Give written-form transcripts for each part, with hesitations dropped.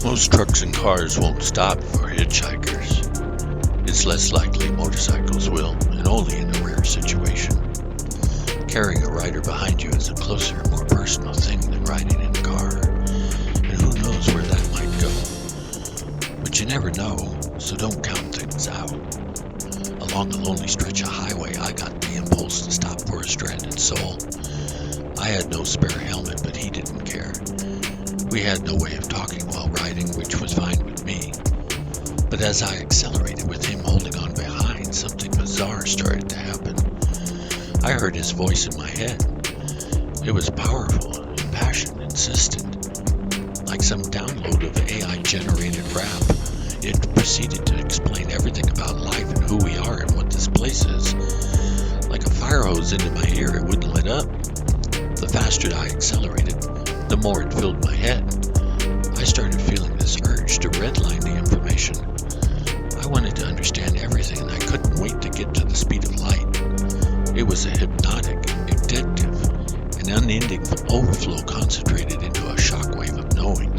Most trucks and cars won't stop for hitchhikers. It's less likely motorcycles will, and only in a rare situation. Carrying a rider behind you is a closer, more personal thing than riding in a car, and who knows where that might go. But you never know, so don't count things out. Along a lonely stretch of highway, I got the impulse to stop for a stranded soul. I had no spare helmet, but he didn't care. We had no way of talking while riding, which was fine with me. But as I accelerated with him holding on behind, something bizarre started to happen. I heard his voice in my head. It was powerful, impassioned, insistent. Like some download of AI-generated rap, it proceeded to explain everything about life and who we are and what this place is. Like a fire hose into my ear, it wouldn't let up. The faster I accelerated, the more it filled my head. I started feeling this urge to redline the information. I wanted to understand everything, and I couldn't wait to get to the speed of light. It was a hypnotic, addictive, and unending overflow concentrated into a shockwave of knowing.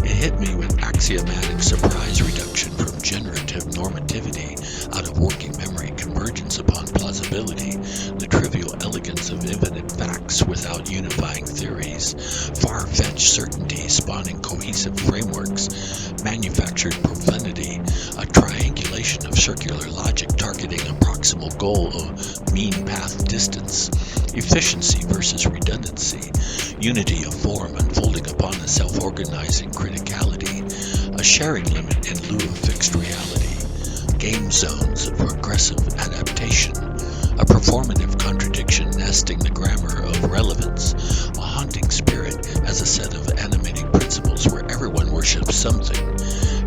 It hit me with axiomatic surprise reduction from generative normativity out of working memory, convergence upon plausibility, the trivial elegance of infinite facts without unifying theories, far-fetched certainty spawning cohesive frameworks, manufactured profundity, a triangulation of circular logic targeting a proximal goal of mean path distance, efficiency versus redundancy, unity of form unfolding upon a self-organizing criticality, a sharing limit in lieu of fixed reality, game zones of progressive adaptation, a performative contradiction nesting the grammar of relevance, a haunting spirit as a set of animating principles where everyone worships something,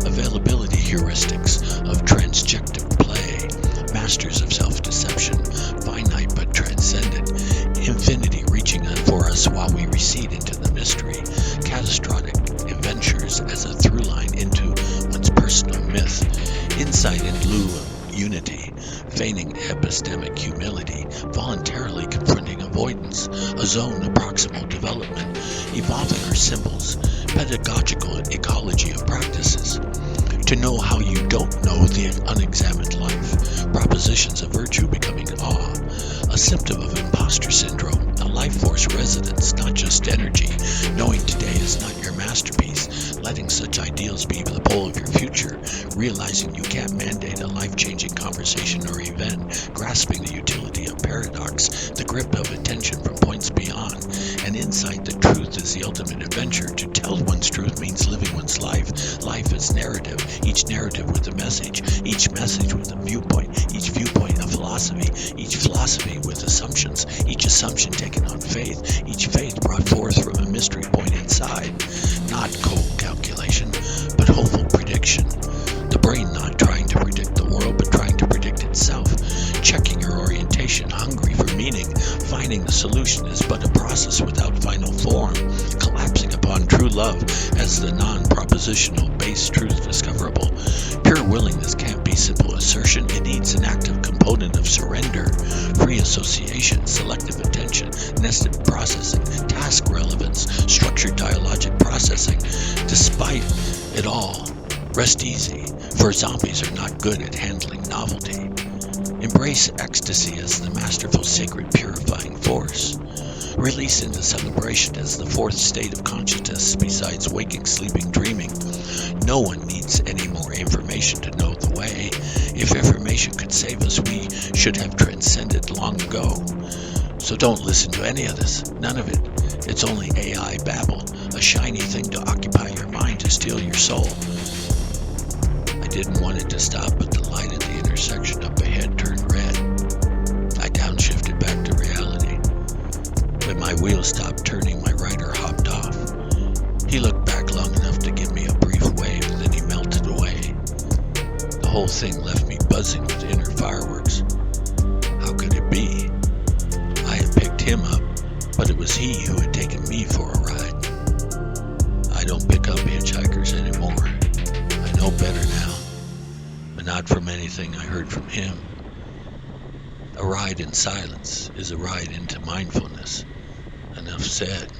availability heuristics of transjective play, masters of self-deception, finite but transcendent, infinity reaching for us while we recede into the mystery, catastrophic adventures as a through line into one's personal myth, insight in lieu of unity, feigning epistemic humility, voluntarily confronting avoidance, a zone of proximal development, evolving our symbols, pedagogical ecology of practices. To know how you don't know the unexamined life, propositions of virtue becoming awe, a symptom of imposter syndrome, a life force residence, not just energy, knowing today is not your masterpiece, letting such ideals be the pole of your future, realizing you can't mandate a life-changing conversation or event, grasping the utility of paradox, the grip of attention from points beyond, an insight that truth is the ultimate adventure. To tell one's truth means living one's life. Life is narrative, each narrative with a message, each message with a viewpoint, each viewpoint a philosophy, each philosophy with assumptions, each assumption taken on faith, each faith brought forth from a mystery point inside. Not cold calculation, but hopeful prediction. The brain not trying to predict the world, but trying to predict itself. Checking your orientation, hungry for meaning. Finding the solution is but a process without final form. Collapsing upon true love as the non-propositional base truth discoverable. Pure willingness can't be simple assertion. It needs an active component of surrender. Free association, selective attention, nested processing, task relevance, structured dialogic processing. Despite it all, rest easy, for zombies are not good at handling novelty. Embrace ecstasy as the masterful, sacred, purifying force. Release into celebration as the fourth state of consciousness besides waking, sleeping, dreaming. No one needs any more information to know the way. If information could save us, we should have transcended long ago. So don't listen to any of this, none of it. It's only AI babble, a shiny thing to occupy your mind to steal your soul. I didn't want it to stop, but the light at the intersection up ahead turned red. I downshifted back to reality. When my wheels stopped turning, my rider hopped off. He looked back long enough to give me a brief wave, then he melted away. The whole thing left me buzzing with inner fireworks. How could it be? I had picked him up, but it was he who had taken me for a ride. I don't pick up hitchhikers anymore. I know better now, but not from anything I heard from him. A ride in silence is a ride into mindfulness. Enough said.